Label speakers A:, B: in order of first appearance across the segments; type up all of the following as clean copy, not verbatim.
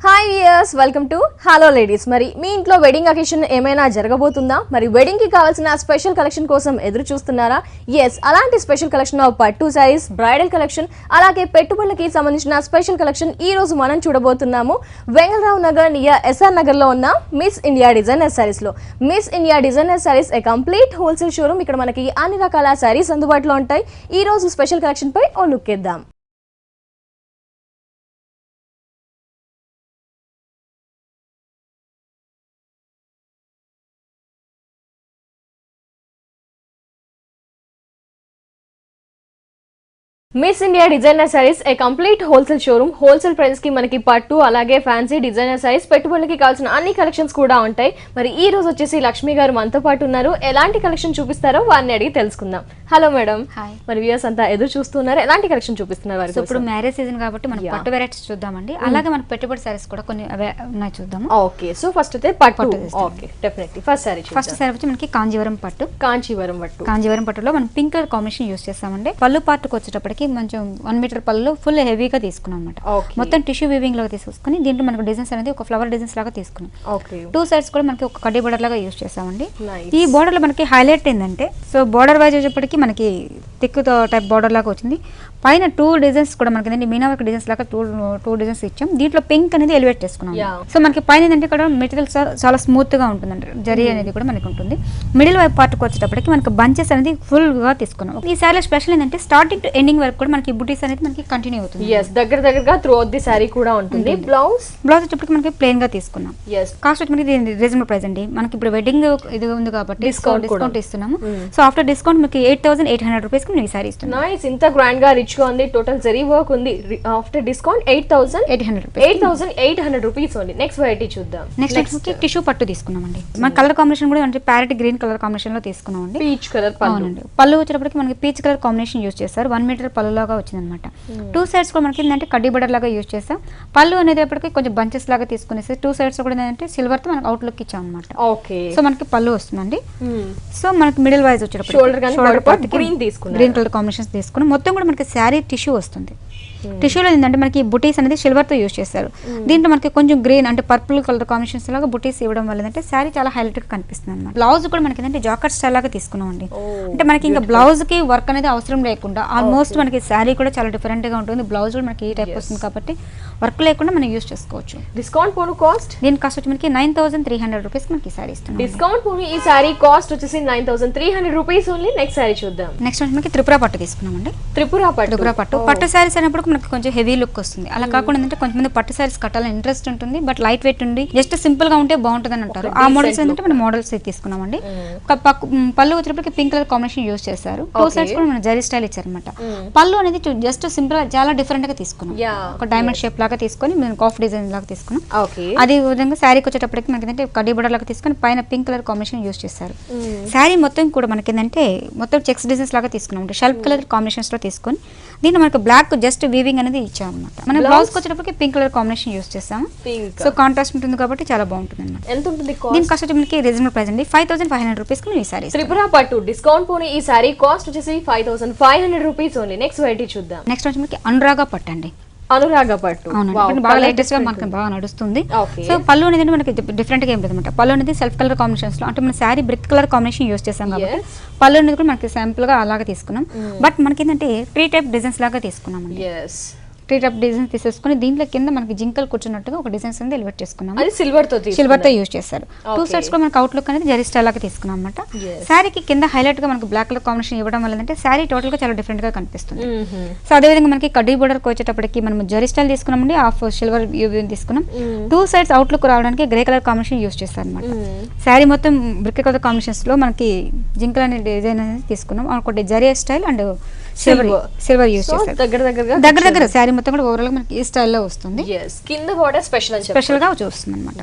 A: Hi viewers, welcome to hello ladies. మరి మీ ఇంట్లో wedding occasion ఏమైనా జరగబోతుందా? మరి వెడ్డింగ్ కి కావాల్సిన స్పెషల్ కలెక్షన్ కోసం ఎదురు చూస్తున్నారా? ఎస్, అలాంటి స్పెషల్ కలెక్షన్ ఆఫ్ పట్టు సారీస్, బ్రైడల్ కలెక్షన్, అలాగే పెట్టుబడులకి సంబంధించిన స్పెషల్ కలెక్షన్ ఈ రోజు మనం చూడబోతున్నాము. వెంగళరావు నగర్ నియర్ ఎస్ఆర్ నగర్ లో ఉన్న మిస్ ఇండియా డిజైనర్ సారీస్ లో. మిస్ ఇండియా డిజైనర్ సారీస్ ఏ కంప్లీట్ హోల్సేల్ షోరూమ్. ఇక్కడ మనకి అన్ని రకాల సారీస్ అందుబాటులో ఉంటాయి. ఈ రోజు స్పెషల్ కలెక్షన్ పై ఓ లుక్ ఇద్దాం. మిస్ ఇండియా డిజైనర్ సారీస్ ఏ complete wholesale showroom. Wholesale price కి మనకి పట్టు అలాగే ఫ్యాన్సీ డిజైనర్ సారీస్ పెట్టుబడులకి కావాల్సిన అన్ని కలెక్షన్స్ కూడా ఉంటాయి. మరి ఈ రోజు వచ్చేసి లక్ష్మి గారు మనతో పాటు ఉన్నారు. ఎలాంటి కలెక్షన్ చూపిస్తారో వారిని అడిగి తెలుసుకుందాం. Hello madam. మరి వ్యూయర్స్ అంతా ఎదురు చూస్తున్నారు, ఎలాంటి కలెక్షన్ చూపిస్తున్నారు వారికి?
B: ఇప్పుడు మ్యారేజ్ సీజన్ కాబట్టి మనం పట్టు వెరైటీస్ చూద్దామండి. అలాగే మన పెట్టుబడి సారీస్ కూడా కొన్ని ఉన్నాయి, చూద్దాము.
A: ఓకే, సో ఫస్ట్ అయితే పట్టు. ఓకే, డెఫినెట్లీ ఫస్ట్ సారీ
B: వచ్చి మనకి కాంజీవరం పట్టు. కాంజీవరం పట్టులో మనం పింక్ కలర్ కాంబినేషన్ యూస్ చేస్తామండి. పళ్ళు పార్ట్కి వచ్చేటప్పటికి కొంచెం 1 మీటర్ పళ్ళు ఫుల్ హెవీగా తీసుకున్నాం అనమాట. మొత్తం టిష్యూ వీవింగ్ లాగా తీసుకొని దీంట్లో మనకు డిజైన్స్ అనేది ఒక ఫ్లవర్ డిజైన్స్ లాగా తీసుకున్నాం. 2 సైడ్స్ కూడా మనకి ఒక కడ్డీ బోర్డర్ లాగా యూస్ చేస్తామండి. ఈ బోర్డర్ లో మనకి హైలైట్ ఏంటంటే, సో బోర్డర్ వైజ్ వచ్చేప్పటికి మనకి థిక్ టైప్ బోర్డర్ లాగా వచ్చింది. పైన 2 డిజైన్స్ కూడా మనకి మీనా వర్క్ డిజైన్స్ లాగా టూ డిజైన్స్ ఇచ్చాం. దీంట్లో పింక్ అనేది ఎలివేట్ చేసుకున్నాం. సో మనకి పైన ఏంటంటే ఇక్కడ మెటీరియల్ చాలా స్మూత్ గా ఉంటుందండి. జరీ అనేది కూడా మనకి ఉంటుంది. మిడిల్ వైపు పార్ట్కి వచ్చేటప్పటికి మనకి బంచెస్ అనేది ఫుల్ గా తీసుకున్నాం. ఈ సారీ స్పెషల్ ఏంటంటే స్టార్టింగ్ టు ఎండింగ్ వరకు కూడా మనకి బుటీస్ అనేది మనకి కంటిన్యూ అవుతుంది.
A: దగ్గరగా త్రూ అవుట్ ది సారీ కూడా ఉంటుంది. బ్లౌజ్
B: వచ్చేప్పటికి మనకి ప్లెయిన్ గా తీసుకున్నాం. కాస్ట్ వచ్చి మనకి రీజనబుల్ ప్రైస్ అండి. మనకి ఇప్పుడు వెడ్డింగ్ ఇది ఉంది కాబట్టి డిస్కౌంట్ ఇస్తున్నాము. సో ఆఫ్టర్ డిస్కౌంట్ మీకు 8,800 రూపీస్ కి ఈ సారీ ఇస్తున్నాం.
A: నైస్, ఇంత గ్రాండ్ గా రిచ్ గా ఉంది. టోటల్ జరీ వర్క్ ఉంది. After discount 8,800 rupees only. Next variety చూద్దాం.
B: నెక్స్ట్ టిష్యూ పట్టు తీసుకున్నామండి. మన కలర్ కాంబినేషన్ కూడా అంటే ప్యారెట్ గ్రీన్ కలర్ కాంబినేషన్ లో తీసుకున్నామండి.
A: పీచ్ కలర్
B: పళ్ళు వచ్చేటప్పటికి మనకి పీచ్ కలర్ కాంబినేషన్ యూస్ చేస్తారు. 1 మీటర్ పళ్ళు లాగా వచ్చింది అనమాట. 2 సైడ్స్ కూడా మనకి ఏంటంటే కడ్డీ బోర్డర్ లాగా యూస్ చేస్తాం. పళ్ళు అనేటప్పటికి కొంచెం బంచెస్ లాగా తీసుకునేసి 2 సైడ్స్ కూడా ఏంటంటే సిల్వర్ తో మనకి అవుట్ లుక్ ఇచ్చాం అనమాట.
A: ఓకే,
B: సో మనకి పళ్ళు వస్తుందండి. సో మనకి మిడిల్ వైజ్ వచ్చేటప్పటికి గ్రీన్ కలర్ కాంబినేషన్ తీసుకుని మొత్తం కూడా మనకి శారీ టిష్యూ వస్తుంది. టిష్యూలో ఏంటంటే మనకి బుటీస్ అనేది సిల్వర్ తో యూస్ చేస్తారు. దీంట్లో మనకి కొంచెం గ్రీన్ అంటే పర్పుల్ కలర్ కాంబినేషన్స్ లాగా బుటీస్ ఇవ్వడం వల్ల ఏంటంటే శారీ చాలా హైలైట్ గా కనిపిస్తుంది అనమాట. బ్లౌజ్ కూడా మనకి ఏంటంటే జాకెట్ స్టైల్ లాగా తీసుకున్నాం అండి. అంటే మనకి ఇంకా బ్లౌజ్ కి వర్క్ అనేది అవసరం లేకుండా ఆల్మోస్ట్ మనకి శారీ కూడా చాలా డిఫరెంట్ గా ఉంటుంది. బ్లౌజ్ కూడా మనకి ఈ టైప్ వస్తుంది కాబట్టి వర్క్ లేకుండా మనం యూస్ చేసుకోవచ్చు.
A: డిస్కౌంట్ పోను కాస్ట్
B: దీని కాస్ట్ వచ్చి మనకి 9,300 రూపీస్ మనకి సారీ ఇస్తున్నాం.
A: డిస్కౌంట్ పోను ఈ సారీ కాస్ట్ వచ్చేసి 9,300 రూపీస్ ఓన్లీ. నెక్స్ట్ సారీ చూద్దాం.
B: నెక్స్ట్ మనకి త్రిపుర పట్టు తీసుకున్నామండి.
A: త్రిపుర
B: పట్టు సారీస్ అయినప్పుడు మనకి కొంచెం హెవీ లుక్ వస్తుంది. అలా కాకుండా ఏంటంటే కొంతమంది పట్టు సారీస్ కట్టాలని ఇంట్రెస్ట్ ఉంటుంది, బట్ లైట్ వెయిట్ ఉండి జస్ట్ సింపుల్ గా ఉంటే బాగుంటుంది అని అంటారు. ఆ మోడల్స్ ఏంటంటే మనం మోడల్స్ తీసుకున్నామండి. పళ్ళు వచ్చేటప్పటికి పింక్ కలర్ కాంబినేషన్ యూస్ చేస్తారు. 2 సైడ్స్ కూడా మనం జరీ స్టైల్ ఇచ్చారనమాట. పళ్ళు అనేది జస్ట్ సింపుల్ గా చాలా డిఫరెంట్ గా తీసుకున్నాం. ఒక డైమండ్ షేప్ లాగా తీసుకొని మేము కాఫ్ డిజైన్ లాగా తీసుకున్నాం. అదే విధంగా శారీకి వచ్చేటప్పటికి మనకి ఏంటంటే కడ్డీ బోర్డర్ లాగా తీసుకొని పైన పింక్ కలర్ కాంబినేషన్ యూస్ చేస్తారు. శారీ మొత్తం కూడా మనకి ఏంటంటే మొత్తం చెక్స్ డిజైన్స్ లాగా తీసుకున్నాం. షెల్ఫ్ కలర్ కాంబినేషన్స్ లో తీసుకొని దీన్ని మనకి బ్లాక్ జస్ట్ వీవింగ్ అనేది ఇచ్చాం అనమాట. మన బ్లౌజ్ వచ్చేటప్పటికి పింక్ కలర్ కాంబినేషన్ యూస్ చేస్తాము. సో కాంట్రాస్ట్ ఉంటుంది కాబట్టి చాలా బాగుంటుంది అనమాట.
A: ఎంత ఉంటుంది
B: దీని కాస్ట్ మనకి రీజనబుల్ ప్రైస్ అండి. 5,500 రూపీస్ కి ఈ సారీ.
A: త్రిపుర పట్టు డిస్కౌంట్ పోనీ ఈ సారీ కాస్ట్ వచ్చేసి 5,500 రూపీస్ ఓన్లీ. నెక్స్ట్ వెరైటీ చూద్దాం.
B: నెక్స్ట్ వచ్చి మనకి అనురాగ పట్టు అండి.
A: అనురాగ పట్టు
B: బాగా లేటెస్ట్ గా మనకి బాగా నడుస్తుంది. సో పళ్ళు అనేది మనకి డిఫరెంట్ గా ఏం లేదు అనమాట. పళ్ళు అనేది సెల్ఫ్ కలర్ కాంబినేషన్స్ లో అంటే మన sari brick colour combination use చేస్తాం కాబట్టి పళ్ళు అనేది కూడా మనకి సింపుల్ గా అలాగే తీసుకున్నాం. బట్ మనకి ఏంటంటే 3 టైప్ డిజైన్స్ లాగా తీసుకున్నాం అండి. 3 టైప్ డిజైన్స్ తీసేసుకుని దీంట్లో కింద మనకి జింకల్ కూర్చున్నట్టుగా ఒక డిజైన్స్ అనేది ఎలివేట్ చేసుకున్నాం.
A: సిల్వర్ తో యూస్
B: చేస్తారు. 2 సైడ్స్ కూడా మనకి అవుట్ లుక్ అనేది జరీ స్టైల్ లాగా తీసుకున్నాం అనమాట. శారీకి కింద హైలైట్ గా మనకి బ్లాక్ కలర్ కాంబినేషన్ ఇవ్వడం వల్ల అంటే శారీ టోటల్ గా చాలా డిఫరెంట్ గా కనిపిస్తుంది. సో అదే విధంగా మనకి కడ్డీ బోర్డర్ వచ్చేటప్పటికి మనం జరీ స్టైల్ తీసుకున్నామండి. హాఫ్ సిల్వర్ తీసుకున్నాం. 2 సైడ్స్ అవుట్ లుక్ రావడానికి గ్రే కలర్ కాంబినేషన్ యూస్ చేస్తారు అనమాట. శారీ మొత్తం బ్రిక్ కలర్ కాంబినేషన్స్ లో మనకి జింకల్ అనే డిజైన్ అనేది తీసుకున్నాం. ఒకటి zari style and silver use చేస్తారు. దగ్గర శారీ మొత్తం కూడా ఓవరాల్ మనకి ఈ స్టైల్లో వస్తుంది.
A: కింద బోర్డర్ స్పెషల్
B: గా చూస్తుంది అనమాట.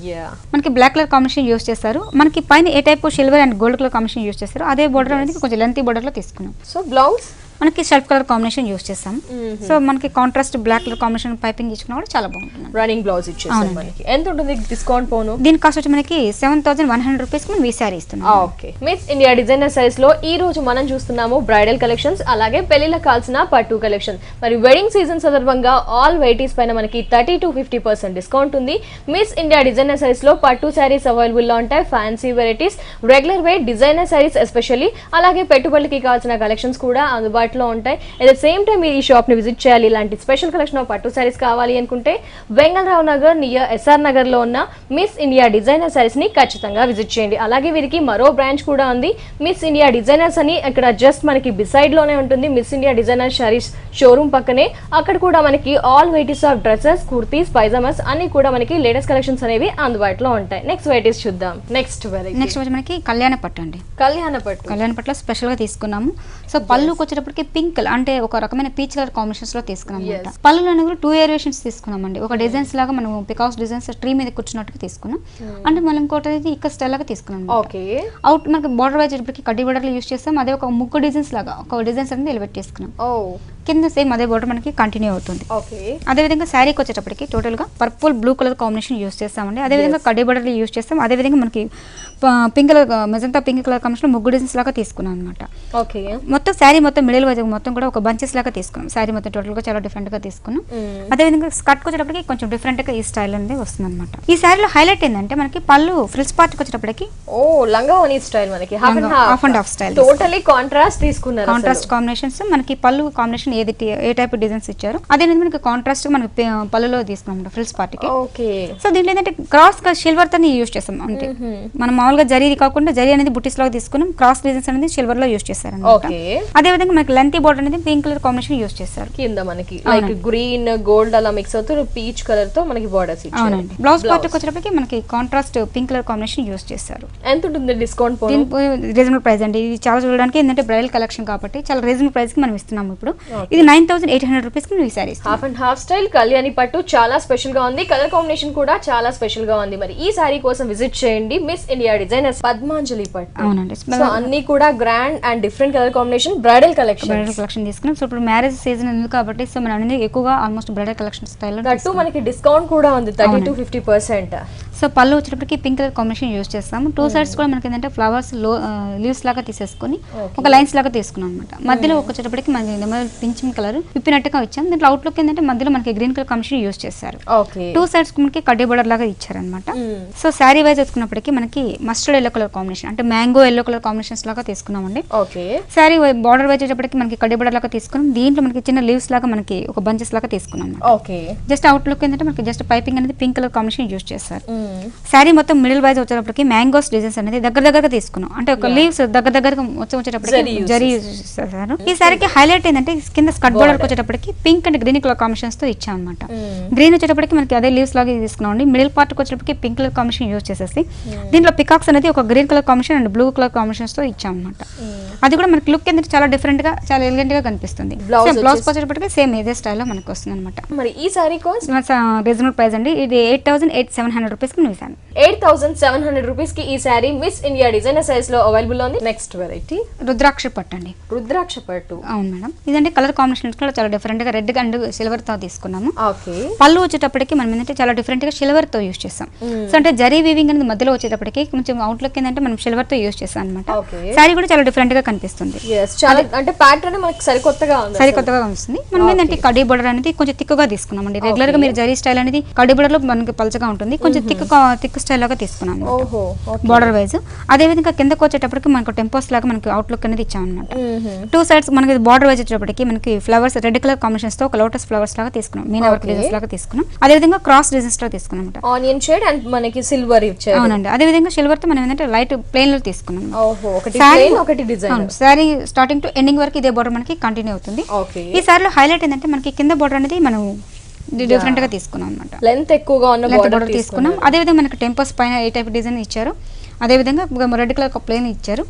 B: మనకి బ్లాక్ కలర్ కాంబినేషన్ యూస్ చేస్తారు. మనకి పైన ఏ type silver and gold colour combination use చేస్తారు. అదే బోర్డర్ అనేది కొంచెం లెంతీ బోర్డర్ లో తీసుకున్నాం.
A: సో బ్లౌజ్
B: మనకి షెల్ఫ్ కలర్ కాంబినేషన్ యూస్ చేస్తాం. సో మనకి contrast black colour combination piping ఇచ్చుకున్నా కూడా చాలా బాగుంటుంది.
A: రన్నింగ్ బ్లౌజ్ ఇచ్చేస్తాం మనకి. ఎంత ఉంటుంది డిస్కౌంట్ పోను?
B: దీని కాస్ట్ వచ్చి మనకి 7,100 రూపీస్ మనం ఈ సారీ ఇస్తున్నాం.
A: Okay, miss India designer size లో ఈ రోజు మనం చూస్తున్నాము బ్రైడల్ కలెక్షన్స్, అలాగే పెళ్లిలకు కావాల్సిన పట్టు కలెక్షన్. మరి వెడ్డింగ్ సీజన్ సందర్భంగా ఆల్ వెరైటీస్ పైన మనకి 30 to 50% డిస్కౌంట్ ఉంది. మిస్ ఇండియా డిజైనర్ సైజ్ లో పట్టు శారీస్ అవైలబుల్ లో ఉంటాయి. Fancy varieties, regular wait designer saris especially, అలాగే పెట్టుబడులకి కావాల్సిన కలెక్షన్స్ కూడా అందుబాటులో ఉంటాయి. అట్ ద సేమ్ టైం మీరు ఈ షాప్ ని విజిట్ చేయాలి, ఇలాంటి స్పెషల్ కలెక్షన్ ఆఫ్ పట్టు శారీస్ కావాలి అనుకుంటే వెంగళరావు నగర్ నియర్ ఎస్ఆర్ నగర్ లో ఉన్న మిస్ ఇండియా డిజైనర్ శారీస్ ని ఖచ్చితంగా విజిట్ చేయండి. అలాగే వీరికి మరో బ్రాంచ్ కూడా ఉంది, మిస్ ఇండియా డిజైనర్స్ అని. ఇక్కడ జస్ట్ మనకి బిసైడ్ లోనే ఉంటుంది miss India designer saris showroom పక్కనే. అక్కడ కూడా మనకి all varieties of dresses, kurtis, pyjamas అన్ని కూడా మనకి లేటెస్ట్ కలెక్షన్స్ అనేవి అందుబాటులో ఉంటాయి. నెక్స్ట్ వెరైటీస్ చూద్దాం. నెక్స్ట్
B: వచ్చి మనకి కళ్యాణ పట్టు అండి.
A: కళ్యాణ పట్టులో
B: స్పెషల్ గా తీసుకున్నాము. సో పళ్ళుకి వచ్చేటప్పటికి పింక్ అంటే ఒక రకమైన పీచ్ కలర్ కాంబినేషన్స్ లో తీసుకున్నాం. పళ్ళులో కూడా 2 వేరియేషన్స్ తీసుకున్నామండి. ఒక డిజైన్స్ లాగా మనం పికాక్స్ డిజైన్స్ ట్రీ మీద కూర్చున్నట్టుగా తీసుకున్నాం. అంటే మనం ఇంకోటి ఇక్కడ స్టైల్ లాగా తీసుకున్నాం. అవుట్ మనకి బార్డర్ వైజ్ కడ్డీ బార్డర్ యూస్ చేస్తాం. అదే ఒక ముగ్గు డిజైన్స్ లాగా ఒక డిజైన్స్ అనేది ఎలివేట్ చేసుకున్నాం. కింద సేమ్ అదే బార్డర్ మనకి కంటిన్యూ అవుతుంది. అదే విధంగా శారీకి వచ్చేటప్పటికి టోటల్ గా purple blue colour combination use చేస్తామండి. అదే విధంగా కడ్డీ బార్డర్ యూస్ చేస్తాం. అదే విధంగా మనకి pink colour magenta pink colour combination ముగ్గు డిజైన్స్ లాగా తీసుకున్నాం అనమాట. మొత్తం శారీ మొత్తం మిడిల్ వైజ్ మొత్తం కూడా ఒక బంచెస్ లాగా తీసుకున్నాం. శారీ మొత్తం టోటల్ గా చాలా డిఫరెంట్ గా తీసుకున్నాం. అదే విధంగా స్కర్ట్ వచ్చేటప్పటికి కొంచెం డిఫరెంట్ గా ఈ స్టైల్ అనేది వస్తుంది అనమాట. ఈ శారీలో హైలైట్ ఏంటంటే మనకి పళ్ళు ఫ్రిల్స్ పార్ట్ వచ్చేటప్పటికి
A: లంగావోని స్టైల్, మనకి half and half style, totally contrast తీసుకున్నారు.
B: కాంట్రాస్ట్ కాంబినేషన్స్ మనకి పళ్ళు కాంబినేషన్ ఏ టైప్ డిజైన్స్ ఇచ్చారు అదే మనకి కాంట్రాస్ట్ మనకి పళ్ళులో తీసుకున్నాం ఫ్రిల్స్ పార్ట్ కి. సో దీంట్లో ఏంటంటే క్రాస్ సిల్వర్ తో యూస్ చేస్తాం. అంటే మనం మామూలుగా జరీ కాకుండా జరీ అనేది బుట్టీస్ లాగా తీసుకున్నాం. క్రాస్ డిజైన్స్ అనేది సిల్వర్ లో యూస్ చేస్తారు. అదే విధంగా మనకి లెంతీ బోర్డర్ అనేది పింక్ కలర్ కాంబినేషన్ యూస్ చేస్తారు.
A: కింద మనకి లైక్ గ్రీన్ గోల్డ్ అలా మిక్స్ అవుతూ పీచ్ కలర్ తో మనకి బోర్డర్స్ ఇచ్చారు.
B: అవునండి. బ్లౌజ్ పార్ట్ వచ్చేటప్పటికి మనకి contrast pink colour combination use చేస్తారు.
A: ఎంత ఉంటుంది డిస్కౌంట్?
B: రీజనబుల్ ప్రైస్ అండి. ఇది చాలా చూడడానికి ఏంటంటే బ్రైడల్ కలెక్షన్ కాబట్టి చాలా రీజనబుల్ ప్రైస్ కి మనం ఇస్తున్నాము. ఇప్పుడు ఇది 9,800 రూపీస్ కి ఈ sorry
A: half and half style Kalyani పట్టు చాలా స్పెషల్ గా ఉంది. కలర్ కాంబినేషన్ కూడా చాలా స్పెషల్ గా ఉంది. మరి ఈ సారీ కోసం విజిట్ చేయండి మిస్ ఇండియా డిజైనర్స్ పద్మాంజలి పట్టు.
B: అవునండి.
A: సో అన్ని కూడా grand and different colour combination bridal collection
B: తీసుకున్నాం. సో ఇప్పుడు మ్యారేజ్ సీజన్ ఉంది కాబట్టి సో మనం అనేది ఎక్కువగా ఆల్మోస్ట్ బ్రైడల్ కలెక్షన్ స్టైల్ లో
A: దట్టు మనకి డిస్కౌంట్ కూడా ఉంది 30 to 50%.
B: సో పళ్ళు వచ్చేటప్పటికి పింక్ కలర్ కాంబినేషన్ యూస్ చేస్తాము. 2 సైడ్స్ కూడా మనకి ఏంటంటే ఫ్లవర్స్ లీవ్స్ లాగా తీసేసుకుని ఒక లైన్స్ లాగా తీసుకున్నాం అనమాట. మధ్యలో వచ్చేటప్పటికి మనకి పింఛన్ కలర్ విప్పినట్టుగా ఇచ్చాం. దీంట్లో అవుట్లుక్ ఏంటంటే మధ్యలో మనకి గ్రీన్ కలర్ కాంబినేషన్ యూస్ చేస్తారు. 2 సైడ్స్ మనకి కడ్డీ బోర్డర్ లాగా ఇచ్చారనమాట. సో శారీ వైజ్ వచ్చుకున్నప్పటికి మనకి మస్టర్డ్ ఎల్లో కలర్ కాంబినేషన్ అంటే మ్యాంగో ఎల్లో కలర్ కాంబినేషన్స్ లాగా తీసుకున్నామండి. శారీ బార్డర్ వైజ్ వచ్చేటప్పటికి మనకి కడ్డీ బోర్డర్ లాగా తీసుకున్నాం. దీంట్లో మనకి చిన్న లీవ్స్ లాగా మనకి ఒక బంచెస్ లాగా తీసుకున్నాం. జస్ట్ అవుట్లుక్ ఏంటంటే మనకి జస్ట్ పైపింగ్ అనేది పింక్ కలర్ కాంబినేషన్ యూస్ చేస్తారు. శారీ మొత్తం మిడిల్ వైజ్ వచ్చేటప్పటికి మ్యాంగోస్ డిజైన్స్ అనేది దగ్గరగా తీసుకున్నాం. అంటే ఒక లీవ్స్ దగ్గరగా వచ్చేటప్పటికి జరీ యూజ్ చేస్తారు. ఈ శారీకి హైలైట్ ఏంటంటే కింద స్కర్ట్ బోర్డర్ వచ్చేటప్పటికి pink and green colour combinations తో ఇచ్చాం అనమాట. గ్రీన్ వచ్చేటప్పటికి మనకి అదే లీవ్స్ లాగా తీసుకున్నాం. మిడిల్ పార్ట్ వచ్చేటప్పటికి పింక్ కలర్ కాంబినేషన్ యూజ్ చేసేసి దీంట్లో పికాక్స్ అనేది ఒక green colour combination and blue colour combinations తో ఇచ్చాం అనమాట. అది కూడా మనకి లుక్ ఏంటంటే చాలా డిఫరెంట్ గా చాలా ఎలిగెంట్ గా కనిపిస్తుంది. బ్లౌజ్ వచ్చేటప్పటికి సేమ్ ఇదే స్టైల్లో మనకి వస్తుంది అనమాట.
A: మరి ఈ సారీ కాస్ట్
B: రీజనబుల్ ప్రైస్ అండి. ఇది 8,700 రూపీస్ కి
A: 8,700 రూపీస్ కి ఈ sorry miss India designer size లో అవైలబుల్ ఉంది. నెక్స్ట్ వెరైటీ
B: రుద్రాక్ష పట్టు అండి.
A: రుద్రాక్ష పట్టు.
B: అవును మేడం. ఇదంటే కలర్ కాంబినేషన్ కూడా చాలా డిఫరెంట్ గా రెడ్ అండ్ సిల్వర్ తో తీసుకున్నాము. పళ్ళు వచ్చేటప్పటికి మనం ఏంటంటే చాలా డిఫరెంట్ గా సిల్వర్ తో యూస్ చేస్తాం. సో అంటే జరీ వీవింగ్ అనేది మధ్యలో వచ్చేటప్పటికి కొంచెం అవుట్లుక్ ఏంటంటే మనం సిల్వర్ తో యూస్ చేస్తాం అనమాట. సారీ కూడా చాలా డిఫరెంట్ గా కనిపిస్తుంది.
A: అంటే ప్యాటర్న్ మనకి సరికొత్తగా
B: వస్తుంది. మనం ఏంటంటే కడ్డీ బోర్డర్ అనేది కొంచెం థిక్గా తీసుకున్నాం అండి. రెగ్యులర్ గా మీరు జరీ స్టైల్ అనేది కడ్డీ బోర్డర్ లో మనకి పలచగా ఉంటుంది. కొంచెం థిక్ స్టైల్ లాగా తీసుకున్నాం బోర్డర్ వైజ్. అదే విధంగా కిందకి వచ్చేటప్పటికి మనకు టెంపోస్ లాగా మనకి అవుట్లుక్ అనేది ఇచ్చాం అనమాట. 2 సైడ్స్ మనకి బార్డర్ వైజ్ వచ్చేటప్పటికి మనకి ఫ్లవర్స్ రెడ్ కలర్ కాంబినేషన్స్ తో ఒక లోటస్ ఫ్లవర్స్ లాగా తీసుకున్నాం. మీనా వర్క్ డిజైన్స్ లాగా తీసుకున్నాం. అదే విధంగా క్రాస్ డిజైన్స్ లో తీసుకున్నాం అనమాట.
A: ఆనియన్ షేడ్ అండ్ మనకి సిల్వర్ ఇచ్చారు.
B: అవునండి. అదే విధంగా సిల్వర్ తో మనం ఏంటంటే లైట్ ప్లెయిన్ లో తీసుకున్నాం.
A: ఒకటి design
B: sorry starting to ending వరకు ఇదే బోర్డర్ మనకి కంటిన్యూ అవుతుంది. ఈ సారీలో హైలైట్ ఏంటంటే మనకి కింద బోర్డర్ అనేది మనం డిఫరెంట్ గా తీసుకున్నాం అనమాట.
A: లెంత్ ఎక్కువగా ఉన్న బోర్డర్
B: తీసుకున్నాం. అదే విధంగా మనకి టెంపోస్ పైన ఏ టైప్ డిజైన్ ఇచ్చారు. అదే విధంగా రెడ్ కలర్ ప్లేన్ ఇచ్చారు.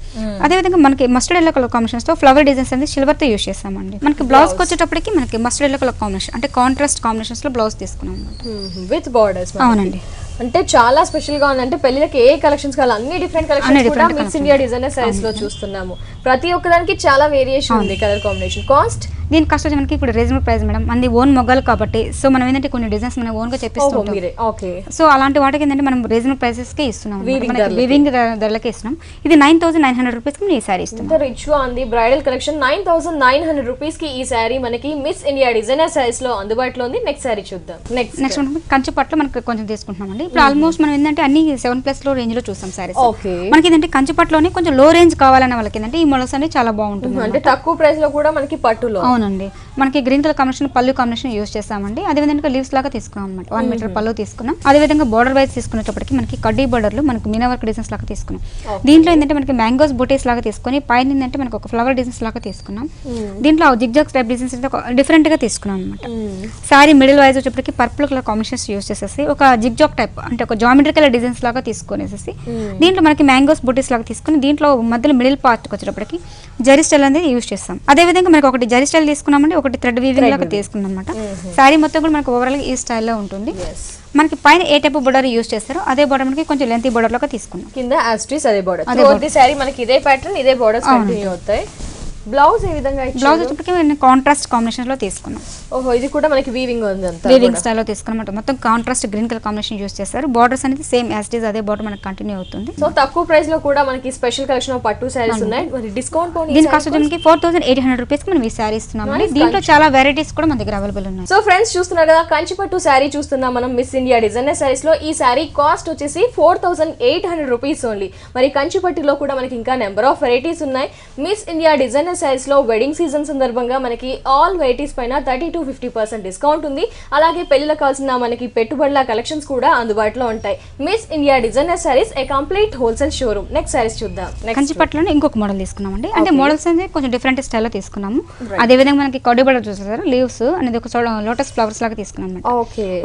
B: అదే విధంగా మనకి మస్టర్డ్ ఎల్లో కలర్ కాంబినేషన్స్ తో ఫ్లవర్ డిజైన్స్ అనేది సిల్వర్ తో యూస్ చేస్తామండి. మనకి బ్లౌజ్ వచ్చేటప్పటికి మనకి మస్టర్డ్ ఎల్లో కలర్ కాంబినేషన్ అంటే కాంట్రాస్ట్ కాంబినేషన్స్ లో బ్లౌజ్ తీసుకున్నాం అనమాట
A: విత్ బోర్డర్స్.
B: అవునండి.
A: అంటే చాలా స్పెషల్ గా ఉంది. అంటే పెళ్లికి ఏ కలెక్షన్స్ కావాలి అన్ని డిఫరెంట్ కలెక్షన్స్ కూడా మిస్ ఇండియా డిజైనర్ సారీస్ లో చూస్తున్నాము. ప్రతి ఒక్కదానికి చాలా వేరియేషన్ ఉంది కలర్ కాంబినేషన్. కాస్ట్
B: దీని కాస్ట్ వచ్చి మనకి ఇప్పుడు రీజనబుల్ ప్రైస్ మేడం. మనది ఓన్ మొగ్గలు కాబట్టి సో మనం ఏంటంటే కొన్ని డిజైన్స్ మనం ఓన్ గా చెప్పిస్తాం. సో అలాంటి వాటికి ఏంటంటే మనం రీజనబుల్ ప్రైసెస్ కి ఇస్తున్నాం, వీవింగ్ ధరలకి ఇస్తున్నాం. ఇది 9,900 రూపీస్ కి ఈ సారీ ఇస్తాం.
A: రిచ్ గా ఉంది బ్రైడల్ కలెక్షన్. 9,900 రూపీస్ కి ఈ సారీ మనకి మిస్ ఇండియా డిజైనర్ సారీస్ లో అందుబాటులో ఉంది. నెక్స్ట్ సారీ చూద్దాం. నెక్స్ట్
B: మనకి కంచి పట్టులో మనకి కొంచెం తీసుకుంటున్నాం అండి. ఇప్పుడు ఆల్మోస్ట్ మనం ఏంటంటే అన్ని 7+ లో రేంజ్ లో చూస్తాం సారీస్. మనకి ఏంటంటే కంచి పట్టులోనే కొంచెం లో రేంజ్ కావాలన్న వాళ్ళకి ఏంటంటే ఈ మోడల్స్ అనేది చాలా బాగుంటుంది.
A: అంటే తక్కువ ప్రైస్ లో కూడా మనకి పట్టులో.
B: అవునండి, మనకి గ్రీన్ కలర్ కాంబినేషన్ పళ్ళు కాంబినేషన్ యూస్ చేస్తామండి. అదే విధంగా లీవ్స్ లాగా తీసుకున్నాం అనమాట. 1 మీటర్ పళ్ళు తీసుకున్నాం. అదే విధంగా బోర్డర్ వైజ్ తీసుకునేటప్పటికి మనకి కడ్డీ బోర్డర్లు మనకి మీనా వర్క్ డిజైన్స్ లాగా తీసుకున్నాం. దీంట్లో ఏంటంటే మనకి మ్యాంగోస్ బూటీస్ లాగా తీసుకుని పైన ఏంటంటే మనకి ఒక ఫ్లవర్ డిజైన్స్ లాగా తీసుకున్నాం. దీంట్లో జిగ్జాగ్ టైప్ డిజైన్స్ డిఫరెంట్ గా తీసుకున్నాం అనమాట. సారీ మిడిల్ వైజ్ వచ్చేప్పటికి పర్పుల్ కలర్ కాంబినేషన్స్ యూస్ చేసేసి ఒక జిగ్జాగ్ టైప్ అంటే ఒక జామెట్రికల్ డిజైన్స్ లాగా తీసుకునేసి దీంట్లో మనకి మ్యాంగోస్ బూటీస్ లాగా తీసుకుని దీంట్లో మధ్యలో మిడిల్ పార్ట్ వచ్చేటప్పటికి జరీ స్టైల్ అనేది యూస్ చేస్తాం. అదే విధంగా మనకి ఒకటి జరీ స్టైల్ తీసుకున్నామండి, ఒకటి థ్రెడ్ వీవింగ్ లాగా తీసుకున్నాం అనమాట. సారీ మొత్తం కూడా మనకి ఓవరాల్ ఈ స్టైల్లో ఉంటుంది. మనకి పైన ఏ టైప్ బోర్డర్ యూస్ చేస్తారో అదే బోర్డర్ మనకి కొంచెం లెంత్ బోర్డర్ లాగా తీసుకున్నాం.
A: కింద యాస్ట్రీస్ అదే బోర్డర్. సారీ మనకి ఇదే ప్యాటర్న్ ఇదే బోర్డర్స్ కంటిన్యూ అవుతాయి. బ్లౌజ్ ఏ విధంగా ఇచ్చారు?
B: బ్లౌజ్ వచ్చేప్పటికి కాంట్రాస్ట్ కాంబినేషన్ లో తీసుకున్నాం.
A: ఓహో, ఇది కూడా మనకి వీవింగ్ ఉంది అంతా.
B: వీవింగ్ స్టైల్ లో తీసుకున్నాం. మొత్తం contrast green colour combination use చేస్తారు. బోర్డర్స్ అనేది సేమ్ యాజ్ ఇట్ ఇస్ అదే బోర్డర్ మనకి కంటిన్యూ అవుతుంది.
A: సో తక్కువ ప్రైస్ లో కూడా మనకి స్పెషల్ కలెక్షన్ ఆఫ్ పట్టు సారీస్ ఉన్నాయి. మరి డిస్కౌంట్ పోనీ
B: దీని కాస్ట్ వచ్చి 4,800 రూపీస్ కి మనం ఈ సారీ ఇస్తున్నాం. దీంట్లో చాలా వెరైటీస్ కూడా మన దగ్గర అవైలబుల్ ఉన్నాయి.
A: సో ఫ్రెండ్స్ చూస్తున్నారు కదా, కంచి పట్టు సారీ చూస్తున్నాం మనం మిస్ ఇండియా డిజైనర్ సారీస్ లో. ఈ సారీ కాస్ట్ వచ్చేసి 4,800 రూపీస్ ఓన్లీ. మరి కంచి పట్టులో కూడా మనకి ఇంకా నెంబర్ ఆఫ్ వెరైటీస్ ఉన్నాయి. మిస్ ఇండియా డిజైనర్ సారీస్ లో వెడ్డింగ్ సీజన్ సందర్భంగా మనకి ఆల్ వెరైటీస్ పైన 30 to 50% డిస్కౌంట్ ఉంది. అలాగే పెళ్లిలకు కావాల్సిన మనకి పెట్టుబడుల కలెక్షన్స్ కూడా అందుబాటులో ఉంటాయి. మిస్ ఇండియా డిజైనర్ సారీస్ ఏ complete wholesale showroom. Next saris చూద్దాం.
B: కంచి పట్టులోనే ఇంకొక మోడల్ తీసుకున్నామండి. అంటే మోడల్స్ అనేది కొంచెం డిఫరెంట్ స్టైల్లో తీసుకున్నాము. అదే విధంగా మనకి కడ్డీ బోర్డర్ చూసారు, లీవ్స్ అనేది ఒక లోటస్ ఫ్లవర్స్ లాగా తీసుకున్నాం.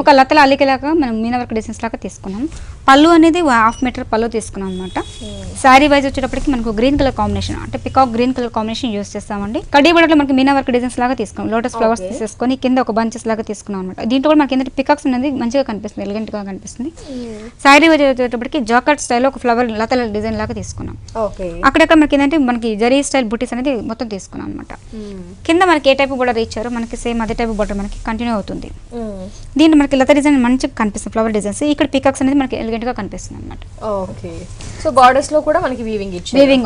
B: ఒక లతల అల్లికలాగా మనం మీనా వర్క్ డిజైన్స్ లాగా తీసుకున్నాం. పళ్ళు అనేది 1/2 మీటర్ పళ్ళు తీసుకున్నాం అనమాట. శారీ వైజ్ వచ్చేటప్పటికి మనకు గ్రీన్ కలర్ కాంబినేషన్ అంటే peacock green colour combination use చేస్తామండి. కడ్డీ బోర్డర్ లో మనకి మీనా వర్క్ డిజైన్స్ లాగా తీసుకున్నాం. లోటస్ ఫ్లవర్స్ తీసేసుకొని కింద ఒక బంచెస్ లాగా తీసుకున్నాం అనమాట. దీంట్లో కూడా మనకి ఏంటంటే పికాక్స్ అనేది మంచిగా కనిపిస్తుంది, ఎలిగెంట్ గా కనిపిస్తుంది. శారీ వైజ్ వచ్చేటప్పటికి జాకెట్ స్టైల్ ఒక ఫ్లవర్ లతల డిజైన్ లాగా తీసుకున్నాం. అక్కడక్కడ మనకి ఏంటంటే మనకి జరీ స్టైల్ బుటీస్ అనేది మొత్తం తీసుకున్నాం అనమాట. కింద మనకి ఏ టైప్ బోర్డర్ ఇచ్చారో మనకి సేమ్ అదే టైప్ బోర్డర్ మనకి కంటిన్యూ అవుతుంది. దీంట్లో మనకి లత డిజైన్ మంచిగా కనిపిస్తుంది, ఫ్లవర్ డిజైన్స్. ఇక్కడ పికాక్స్ అనేది మనకి ఎలిగెంట్ గా కనిపిస్తుంది అనమాట.
A: సో బార్డర్స్ లో కూడా మనకి వీవింగ్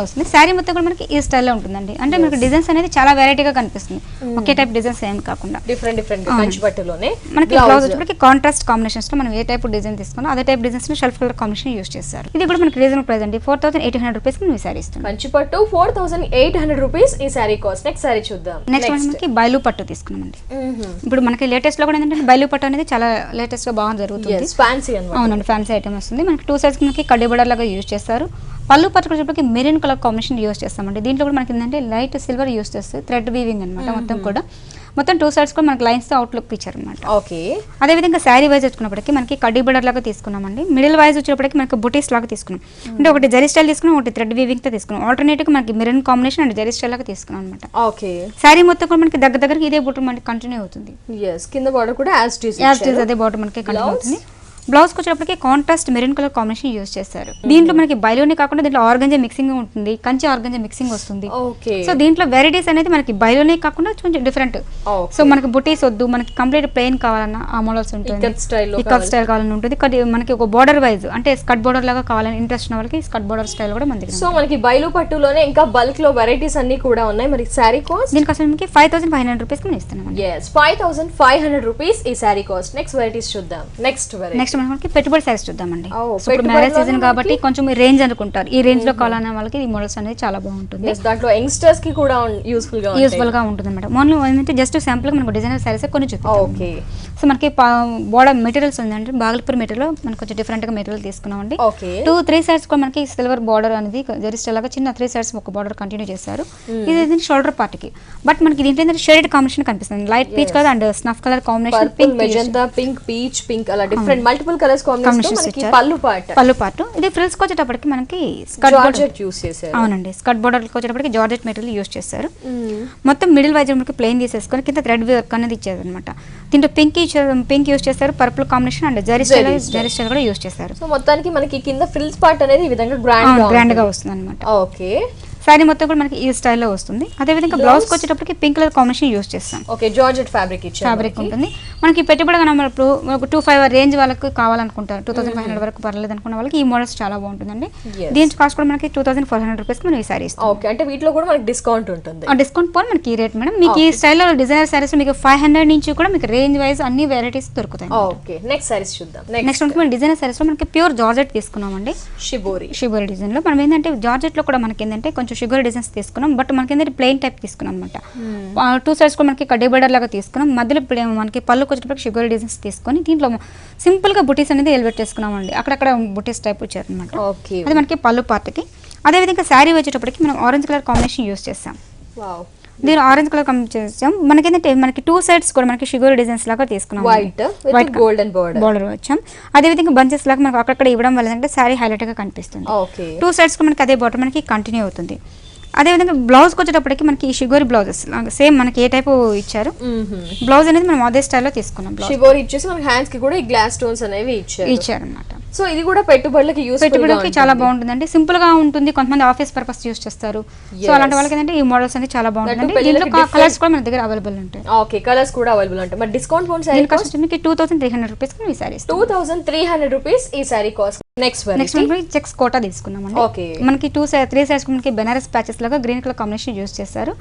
B: వస్తుంది. శారీ మొత్తం కూడా మనకి ఈ స్టైల్లో ఉంటుందండి. అంటే మనకి డిజైన్స్ అనేది చాలా వెరైటీగా కనిపిస్తుంది, ఒకే టైప్ డిజైన్స్ ఏం కాకుండా
A: డిఫరెంట్ కంచి పట్టులోనే.
B: మనకి బ్లౌజ్ వచ్చేప్పటికి కాంట్రాస్ట్ కాంబినేషన్స్ లో మనం ఏ టైప్ డిజైన్ తీసుకున్నా అదే టైప్ డిజైన్స్ లో షెల్ఫ్ కలర్ కాంబినేషన్ యూస్ చేస్తారు. ఇది కూడా మనకి రీజనబుల్ ప్రైస్ అండి. 4,800 రూపీస్ కి ఈ సారీ ఇస్తాం.
A: కంచి పట్టు 4,800 రూపీస్ ఈ సారీ కాస్ట్. నెక్స్ట్ సారీ చూద్దాం.
B: నెక్స్ట్ మనకి బైలు పట్టు తీసుకున్నామండి. ఇప్పుడు మనకి లేటెస్ట్ లో కూడా ఏంటంటే బైలు పట్టు అనేది చాలా లేటెస్ట్ గా బాగా జరుగుతుంది. అవునండి, ఫ్యాన్సీ ఐటమ్ వస్తుంది. మనకి 2 సైడ్స్ మనకి కడ్డీ బోర్డర్ లాగా యూస్ చేస్తారు. పళ్ళు పట్టుకునేటప్పటికి మెరూన్ కలర్ కాంబినేషన్ యూస్ చేస్తామండి. దీంట్లో కూడా మనకి ఏంటంటే లైట్ సిల్వర్ యూస్ చేస్తారు, థ్రెడ్ వీవింగ్ అనమాట. మొత్తం కూడా మొత్తం 2 సైడ్స్ కూడా మనకి లైన్స్ తో అవుట్లుక్ ఇచ్చారు అనమాట. అదే విధంగా శారీ వైజ్ వచ్చుకున్నప్పటికీ మనకి కడ్డీ బోర్డర్ లాగా తీసుకున్నామండి. మిడిల్ వైజ్ వచ్చేటప్పటికి మనకి బుటీస్ లాగా తీసుకున్నాం. అంటే ఒకటి జరీ స్టైల్ తీసుకున్నాం, ఒకటి థ్రెడ్ వీవింగ్ తో తీసుకున్నాం. ఆల్టర్నేటివ్ గా మనకి maroon combination and zari style లాగా తీసుకున్నాం అనమాట. శారీ మొత్తం కూడా మనకి దగ్గరికి ఇదే బుట్ట మనకి కంటిన్యూ అవుతుంది.
A: కింద బోర్డర్ కూడా
B: అదే బోర్డర్ మనకి కంటిన్యూ అవుతుంది. బ్లౌజ్ వచ్చేటప్పటికి contrast maroon colour combination use చేస్తారు. దీంట్లో మనకి బైలోనే కాకుండా దీంట్లో ఆర్గంజా మిక్సింగ్ ఉంటుంది, కంచి ఆర్గంజా మిక్సింగ్ వస్తుంది. సో దీంట్లో వెరైటీస్ అనేది మనకి బైలోనే కాకుండా కొంచెం డిఫరెంట్. సో మనకి బుటీస్ వద్దు, మనకి కంప్లీట్ ప్లెయిన్ కావాలన్నా ఆ మోడల్స్ ఉంటుంది, ఇకత్ స్టైల్ కావాలని ఉంటుంది. మనకి ఒక బోర్డర్ వైజ్ అంటే స్కర్ట్ బోర్డర్ లాగా కావాలని ఇంట్రెస్ట్ ఉన్న వాళ్ళకి స్కర్ట్ బోర్డర్ స్టైల్ కూడా మనకి.
A: సో మనకి బైలు పట్టులోనే ఇంకా బల్క్ లో వెరైటీస్ అన్ని కూడా ఉన్నాయి. మరి సారీ కాస్ట్
B: దీనికి అసలు మనకి 5,500 రూపీస్ కి ఇస్తున్నాం.
A: 5,500 రూపీస్ ఈ సారీ కాస్ట్. నెక్స్ట్ వెరైటీస్ చూద్దాం. నెక్స్ట్
B: మనకి పెట్టుబడి సైజ్ చూద్దామండి. ఇప్పుడు మ్యారేజ్ సీజన్ కాబట్టి కొంచెం రేంజ్ అనుకుంటారు. ఈ రేంజ్ లో కావాలన్న వాళ్ళకి ఈ మోడల్స్ అనేది చాలా బాగుంటుంది.
A: దాంట్లో యంగ్స్టర్స్ కి కూడా యూస్ఫుల్
B: గా ఉంటుంది మేడం. ఓన్లీ ఏంటంటే జస్ట్ శాంపుల్ మనకు డిజైనర్ సారీస్ కొన్ని చూపిస్తాం. సో మనకి బోర్డర్ మెటీరియల్స్ ఉందంటే బాగల్పూర్ మెటీరియల్ మనకి కొంచెం డిఫరెంట్ గా మెటీరియల్ తీసుకున్నామండి. 2-3 సైడ్స్ కూడా మనకి సిల్వర్ బార్డర్ అనేది జస్ట్ లాగా చిన్న 3 సైడ్స్ ఒక బార్డర్ కంటిన్యూ చేస్తారు. ఇది షోల్డర్ పార్ట్ కి. బట్ మనకి దీంట్లో ఏంటంటే షేడెడ్ కాంబినేషన్ కనిపిస్తుంది. Light peach colour and snuff colour combination,
A: pink magenta, pink peach, pink అలా డిఫరెంట్ మల్టిపుల్ కలర్స్ కాంబినేషన్ మనకి పళ్ళు
B: పార్ట్. ఇది ఫ్రిల్స్ కి వచ్చేటప్పటికి మనకి స్కర్ట్
A: జార్జెట్ యూస్ చేశారు.
B: అవునండి, స్కర్ట్ బోర్డర్ కి వచ్చేటప్పటికి జార్జెట్ మెటీరియల్ యూస్ చేశారు. మొత్తం మిడిల్ వైజ్ మనకి ప్లెయిన్ తీసేసుకొని కింద థ్రెడ్ వర్క్ అనేది ఇచ్చారు అనమాట. దీంట్లో పింక్ యూస్ చేశారు, purple combination and zari style కూడా యూస్ చేశారు.
A: సో మొత్తానికి మనకి కింద ఫ్రిల్స్ పార్ట్ అనేది ఈ విధంగా
B: గ్రాండ్ గా వస్తుంది అనమాట.
A: ఓకే,
B: సారీ మొత్తం కూడా మనకి ఈ స్టైల్లో వస్తుంది. అదే విధంగా బ్లౌజ్ కి వచ్చేటప్పటికి పింక్ కలర్ కాంబినేషన్ యూస్ చేస్తాం.
A: ఓకే, జార్జెట్ ఫ్యాబ్రిక్ ఉంటుంది.
B: మనకి పెట్టుబడి కనప్పుడు 2500 రేంజ్ వాళ్ళకి కావాలనుకుంటారు, 2500 వరకు పర్లేదు అనుకున్న వాళ్ళకి ఈ మోడల్స్ చాలా బాగుంటుందండి. దీని కాస్ట్ కూడా మనకి 2400 రూపీస్ మనం ఈ సారీ ఇస్తాం.
A: ఓకే, అంటే వీటిలో కూడా మనకి డిస్కౌంట్ ఉంటుంది.
B: డిస్కౌంట్ పోను మనకి ఈ రేట్ మేడం. మీకు ఈ స్టైల్లో డిజైనర్ సారీస్ మీకు 500 నుంచి కూడా మీకు రేంజ్ వైజ్ అన్ని వెరైటీస్ దొరుకుతాయి.
A: ఓకే, నెక్స్ట్ సారీస్ చూద్దాం.
B: నెక్స్ట్ మనకి డిజైనర్ సారీస్ లో మనకి ప్యూర్ జార్జెట్ తీసుకున్నామండి. షిబోరి డిజైన్ లో మనం ఏంటంటే జార్జెట్ లో కూడా మనకి ఏంటంటే కొంచెం షుగర్ డిజైన్స్ తీసుకున్నాం. బట్ మనకి ఏంటంటే ప్లెయిన్ టైప్ తీసుకున్నాం అనమాట. 2 సైడ్స్ కూడా మనకి కడ్డీ బోర్డర్ లాగా తీసుకున్నాం. మధ్యలో మనకి పళ్ళు వచ్చేటప్పుడు షుగర్ డిజైన్స్ తీసుకొని దీంట్లో సింపుల్ గా బుటీస్ అనేది ఎలివేట్ చేసుకున్నామండి. అక్కడక్కడ బుటీస్ టైప్ వచ్చారు అనమాట. అది మనకి పళ్ళు పార్ట్కి. అదే విధంగా శారీ వచ్చేటప్పటికి మనం ఆరెంజ్ కలర్ కాంబినేషన్ యూస్ చేస్తాం. దీని ఆరెంజ్ కలర్ కాంబినేషన్ చేస్తాం. మనకి ఏంటంటే మనకి 2 సైడ్స్ కూడా మనకి షుగర్ డిజైన్స్ లాగా తీసుకున్నాం.
A: వైట్ గోల్డెన్ బోర్డర్
B: వచ్చాం. అదే విధంగా బంచెస్ లాగా మనకి అక్కడ ఇవ్వడం వల్ల ఏంటంటే శారీ హైలైట్ గా కనిపిస్తుంది. 2 సైడ్స్ కూడా మనకి అదే బోర్డర్ మనకి కంటిన్యూ అవుతుంది. అదేవిధంగా బ్లౌజ్కి వచ్చేటప్పటికి మనకి ఈ షిగోరి బ్లౌజెస్ సేమ్ మనకి ఏ టైప్ ఇచ్చారు బ్లౌజ్ అనేది మనం అదే స్టైల్లో తీసుకున్నాం.
A: షిగోరి ఇచ్చేసి మనకి హ్యాండ్స్ కి కూడా ఈ గ్లాస్ స్టోన్స్ అనేవి ఇచ్చారు
B: అన్నమాట.
A: సో ఇది కూడా పెట్టుబడులకి
B: చాలా బాగుంటుందండి. సింపుల్ గా ఉంటుంది. కొంతమంది ఆఫీస్ పర్పస్ యూస్ చేస్తారు. సో అలాంటి వాళ్ళకి ఏంటంటే ఈ మోడల్స్ అనేది చాలా బాగుంటుంది. దీంట్లో కలర్స్ కూడా మన దగ్గర అవైలబుల్ ఉంటాయి.
A: ఓకే, కలర్స్ కూడా అవైలబుల్ ఉంటాయి. మరి డిస్కౌంట్ ఫోన్ సారీ
B: కాస్ట్ మీకు 2300 రూపీస్ ఈ సారీ
A: 2300 రూపీస్ ఈ sari cost. Next
B: checks Kota తీసుకున్నామండి. మనకి 3 సైడ్స్ మనకి బెనారస్ ప్యాచెస్ లాగా గ్రీన్ కలర్ కాంబినేషన్ యూస్ చేస్తారు.